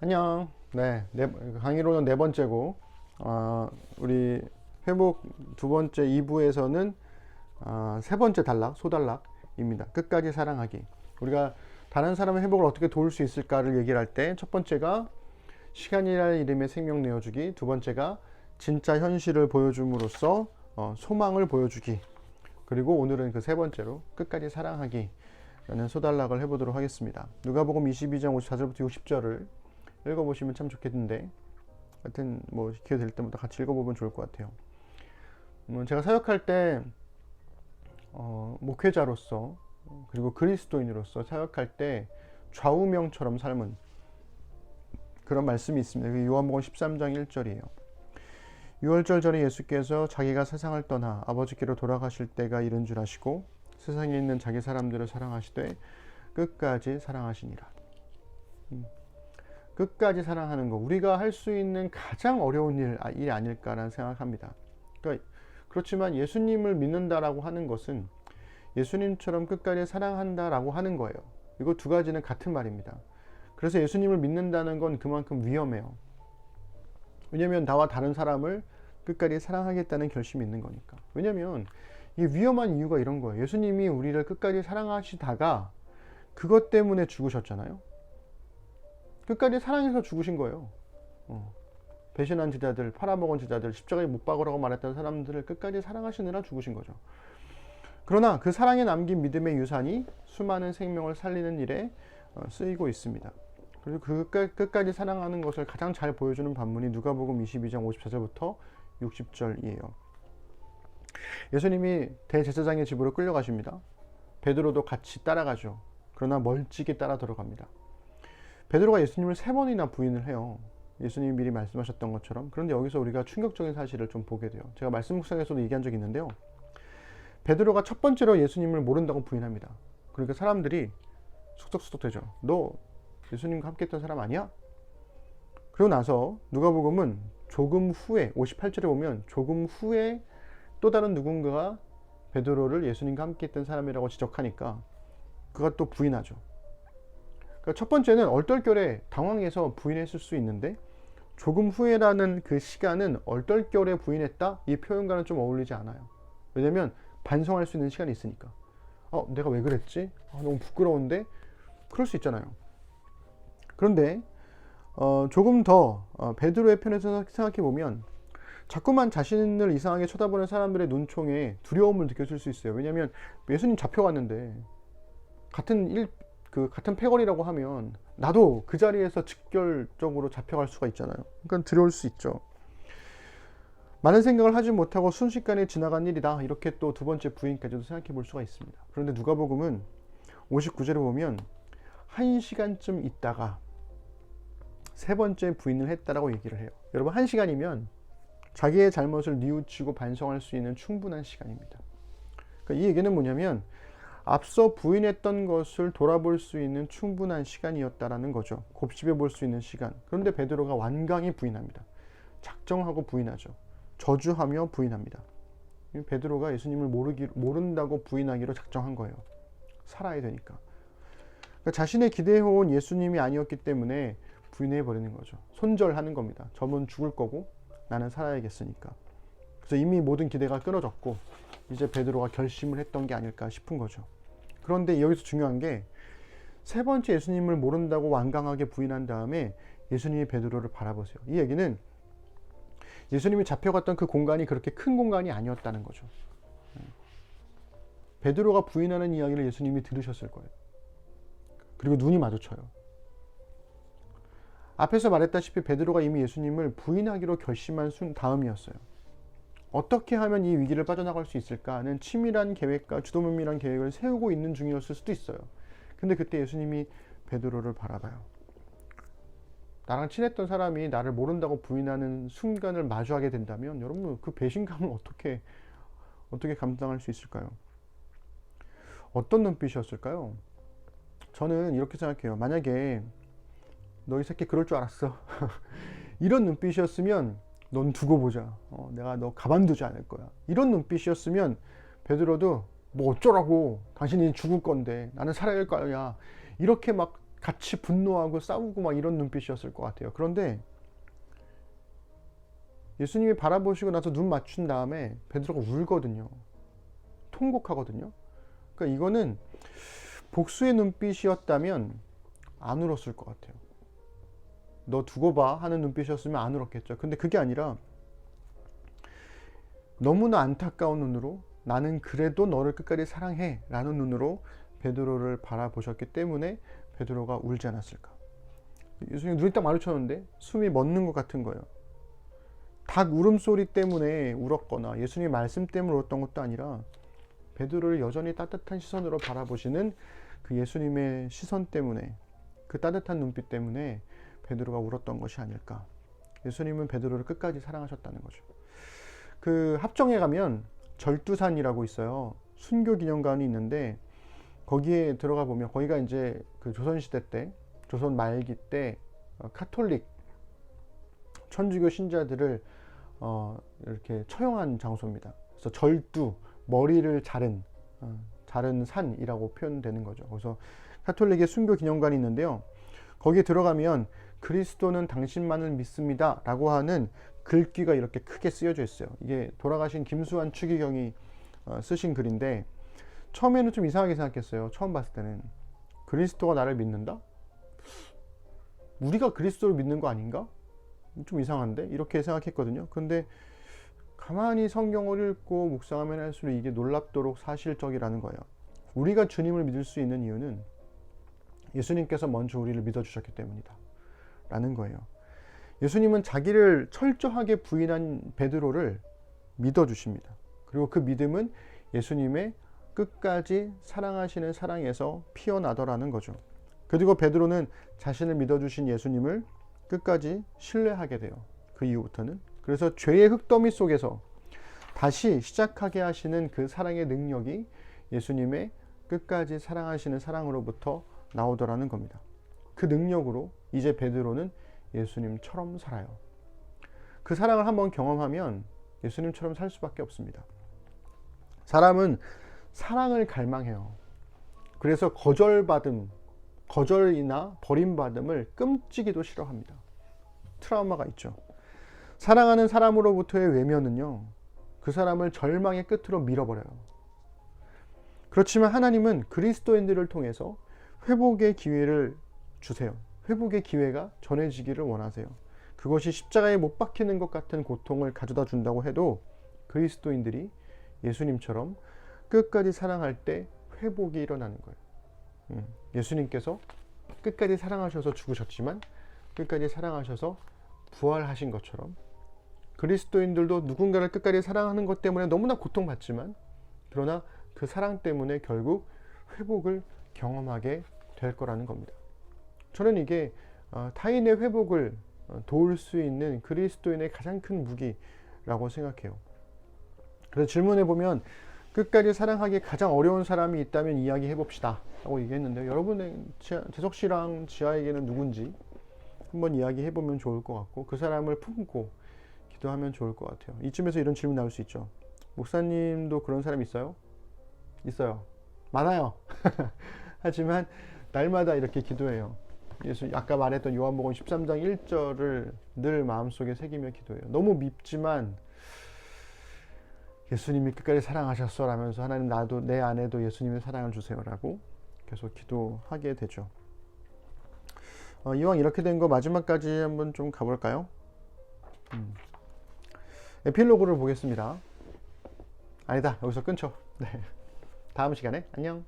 안녕. 강의로는 네 번째고, 우리 회복 두 번째 2부에서는 세 번째 단락, 소단락입니다. 끝까지 사랑하기. 우리가 다른 사람의 회복을 어떻게 도울 수 있을까를 얘기를 할 때, 첫 번째가 시간이라는 이름의 생명 내어주기, 두 번째가 진짜 현실을 보여줌으로써 소망을 보여주기, 그리고 오늘은 그 세 번째로 끝까지 사랑하기 라는 소단락을 해보도록 하겠습니다. 누가복음 22장 54절부터 60절을 읽어보시면 참 좋겠는데, 하여튼 뭐 기회 될 때마다 같이 읽어보면 좋을 것 같아요. 제가 사역할 때 목회자로서 그리고 그리스도인으로서 사역할 때 좌우명처럼 삶은 그런 말씀이 있습니다. 요한복음 13장 1절이에요. 유월절 전에 예수께서 자기가 세상을 떠나 아버지께로 돌아가실 때가 이른 줄 아시고 세상에 있는 자기 사람들을 사랑하시되 끝까지 사랑하시니라. 끝까지 사랑하는 거, 우리가 할 수 있는 가장 어려운 일이 아닐까라는 생각합니다. 그렇지만 예수님을 믿는다라고 하는 것은 예수님처럼 끝까지 사랑한다라고 하는 거예요. 이거 두 가지는 같은 말입니다. 그래서 예수님을 믿는다는 건 그만큼 위험해요. 왜냐면 나와 다른 사람을 끝까지 사랑하겠다는 결심이 있는 거니까. 왜냐면 이 위험한 이유가 이런 거예요. 예수님이 우리를 끝까지 사랑하시다가 그것 때문에 죽으셨잖아요. 끝까지 사랑해서 죽으신 거예요. 배신한 제자들, 팔아먹은 제자들, 십자가에 못 박으라고 말했던 사람들을 끝까지 사랑하시느라 죽으신 거죠. 그러나 그 사랑에 남긴 믿음의 유산이 수많은 생명을 살리는 일에 쓰이고 있습니다. 그리고 그 끝까지 사랑하는 것을 가장 잘 보여주는 반문이 누가복음 22장 54절부터 60절이에요. 예수님이 대제사장의 집으로 끌려가십니다. 베드로도 같이 따라가죠. 그러나 멀찍이 따라 들어갑니다. 베드로가 예수님을 3번이나 부인을 해요. 예수님이 미리 말씀하셨던 것처럼. 그런데 여기서 우리가 충격적인 사실을 좀 보게 돼요. 제가 말씀 묵상에서도 얘기한 적이 있는데요. 베드로가 첫 번째로 예수님을 모른다고 부인합니다. 그러니까 사람들이 속속속속 되죠. 너 예수님과 함께 했던 사람 아니야? 그리고 나서 누가복음은 조금 후에 58절에 보면 조금 후에 또 다른 누군가가 베드로를 예수님과 함께 했던 사람이라고 지적하니까 그가 또 부인하죠. 그러니까 첫 번째는 얼떨결에 당황해서 부인했을 수 있는데 조금 후에라는 그 시간은 얼떨결에 부인했다? 이 표현과는 좀 어울리지 않아요. 왜냐면 반성할 수 있는 시간이 있으니까. 내가 왜 그랬지? 너무 부끄러운데? 그럴 수 있잖아요. 그런데 조금 더 베드로의 편에서 생각해보면 자꾸만 자신을 이상하게 쳐다보는 사람들의 눈총에 두려움을 느꼈을 수 있어요. 왜냐면 예수님 잡혀갔는데 같은 패거리라고 하면 나도 그 자리에서 직결적으로 잡혀갈 수가 있잖아요. 그러니까 두려울 수 있죠. 많은 생각을 하지 못하고 순식간에 지나간 일이다. 이렇게 또 두 번째 부인까지도 생각해 볼 수가 있습니다. 그런데 누가복음은 59절에 보면 1시간쯤 있다가 세 번째 부인을 했다라고 얘기를 해요. 여러분, 1시간이면 자기의 잘못을 뉘우치고 반성할 수 있는 충분한 시간입니다. 그러니까 이 얘기는 뭐냐면 앞서 부인했던 것을 돌아볼 수 있는 충분한 시간이었다라는 거죠. 곱씹어 볼 수 있는 시간. 그런데 베드로가 완강히 부인합니다. 작정하고 부인하죠. 저주하며 부인합니다. 베드로가 예수님을 모른다고 부인하기로 작정한 거예요. 살아야 되니까. 그러니까 자신의 기대해온 예수님이 아니었기 때문에 부인해버리는 거죠. 손절하는 겁니다. 저분 죽을 거고 나는 살아야겠으니까. 그래서 이미 모든 기대가 끊어졌고 이제 베드로가 결심을 했던 게 아닐까 싶은 거죠. 그런데 여기서 중요한 게 세 번째 예수님을 모른다고 완강하게 부인한 다음에 예수님이 베드로를 바라보세요. 이 얘기는 예수님이 잡혀갔던 그 공간이 그렇게 큰 공간이 아니었다는 거죠. 베드로가 부인하는 이야기를 예수님이 들으셨을 거예요. 그리고 눈이 마주쳐요. 앞에서 말했다시피 베드로가 이미 예수님을 부인하기로 결심한 다음이었어요. 어떻게 하면 이 위기를 빠져나갈 수 있을까 하는 치밀한 계획과 주도면밀한 계획을 세우고 있는 중이었을 수도 있어요. 근데 그때 예수님이 베드로를 바라봐요. 나랑 친했던 사람이 나를 모른다고 부인하는 순간을 마주하게 된다면 여러분 그 배신감을 어떻게 감당할 수 있을까요? 어떤 눈빛이었을까요? 저는 이렇게 생각해요. 만약에 너 이 새끼 그럴 줄 알았어. 이런 눈빛이었으면 넌 두고 보자. 내가 너 가만두지 않을 거야. 이런 눈빛이었으면 베드로도 뭐 어쩌라고, 당신이 죽을 건데 나는 살아야 할 거야. 이렇게 막 같이 분노하고 싸우고 막 이런 눈빛이었을 것 같아요. 그런데 예수님이 바라보시고 나서 눈 맞춘 다음에 베드로가 울거든요. 통곡하거든요. 그러니까 이거는 복수의 눈빛이었다면 안 울었을 것 같아요. 너 두고 봐 하는 눈빛이었으면 안 울었겠죠. 근데 그게 아니라 너무나 안타까운 눈으로 나는 그래도 너를 끝까지 사랑해 라는 눈으로 베드로를 바라보셨기 때문에 베드로가 울지 않았을까. 예수님 눈이 딱 마주쳤는데 숨이 멎는 것 같은 거예요. 닭 울음소리 때문에 울었거나 예수님의 말씀 때문에 울었던 것도 아니라 베드로를 여전히 따뜻한 시선으로 바라보시는 그 예수님의 시선 때문에, 그 따뜻한 눈빛 때문에 베드로가 울었던 것이 아닐까. 예수님은 베드로를 끝까지 사랑하셨다는 거죠. 그 합정에 가면 절두산이라고 있어요. 순교기념관이 있는데 거기에 들어가 보면, 거기가 이제 그 조선시대 때, 조선 말기 때 카톨릭 천주교 신자들을 이렇게 처형한 장소입니다. 그래서 절두, 머리를 자른 산이라고 표현되는 거죠. 그래서 카톨릭의 순교 기념관이 있는데요. 거기에 들어가면 그리스도는 당신만을 믿습니다 라고 하는 글귀가 이렇게 크게 쓰여져 있어요. 이게 돌아가신 김수환 추기경이 쓰신 글인데, 처음에는 좀 이상하게 생각했어요. 처음 봤을 때는 그리스도가 나를 믿는다? 우리가 그리스도를 믿는 거 아닌가? 좀 이상한데? 이렇게 생각했거든요. 근데 가만히 성경을 읽고 묵상하면 할수록 이게 놀랍도록 사실적이라는 거예요. 우리가 주님을 믿을 수 있는 이유는 예수님께서 먼저 우리를 믿어주셨기 때문이다 라는 거예요. 예수님은 자기를 철저하게 부인한 베드로를 믿어주십니다. 그리고 그 믿음은 예수님의 끝까지 사랑하시는 사랑에서 피어나더라는 거죠. 그리고 베드로는 자신을 믿어주신 예수님을 끝까지 신뢰하게 돼요. 그 이후부터는. 그래서 죄의 흙더미 속에서 다시 시작하게 하시는 그 사랑의 능력이 예수님의 끝까지 사랑하시는 사랑으로부터 나오더라는 겁니다. 그 능력으로 이제 베드로는 예수님처럼 살아요. 그 사랑을 한번 경험하면 예수님처럼 살 수밖에 없습니다. 사람은 사랑을 갈망해요. 그래서 거절이나 버림받음을 끔찍이도 싫어합니다. 트라우마가 있죠. 사랑하는 사람으로부터의 외면은요, 그 사람을 절망의 끝으로 밀어버려요. 그렇지만 하나님은 그리스도인들을 통해서 회복의 기회를 주세요. 회복의 기회가 전해지기를 원하세요. 그것이 십자가에 못 박히는 것 같은 고통을 가져다 준다고 해도 그리스도인들이 예수님처럼 끝까지 사랑할 때 회복이 일어나는 거예요. 예수님께서 끝까지 사랑하셔서 죽으셨지만 끝까지 사랑하셔서 부활하신 것처럼 그리스도인들도 누군가를 끝까지 사랑하는 것 때문에 너무나 고통받지만, 그러나 그 사랑 때문에 결국 회복을 경험하게 될 거라는 겁니다. 저는 이게 타인의 회복을 도울 수 있는 그리스도인의 가장 큰 무기라고 생각해요. 그래서 질문해 보면 끝까지 사랑하기 가장 어려운 사람이 있다면 이야기해 봅시다 라고 얘기했는데, 여러분의 재석 씨랑 지아에게는 누군지 한번 이야기해 보면 좋을 것 같고, 그 사람을 품고 기도하면 좋을 것 같아요. 이쯤에서 이런 질문 나올 수 있죠. 목사님도 그런 사람 있어요? 있어요. 많아요. 하지만 날마다 이렇게 기도해요. 아까 말했던 요한복음 13장 1절을 늘 마음속에 새기며 기도해요. 너무 밉지만 예수님이 끝까지 사랑하셨어 라면서 하나님, 나도 내 안에도 예수님의 사랑을 주세요 라고 계속 기도하게 되죠. 이왕 이렇게 된 거 마지막까지 한번 좀 가볼까요? 에필로그를 보겠습니다. 아니다, 여기서 끊죠. 네. 다음 시간에 안녕.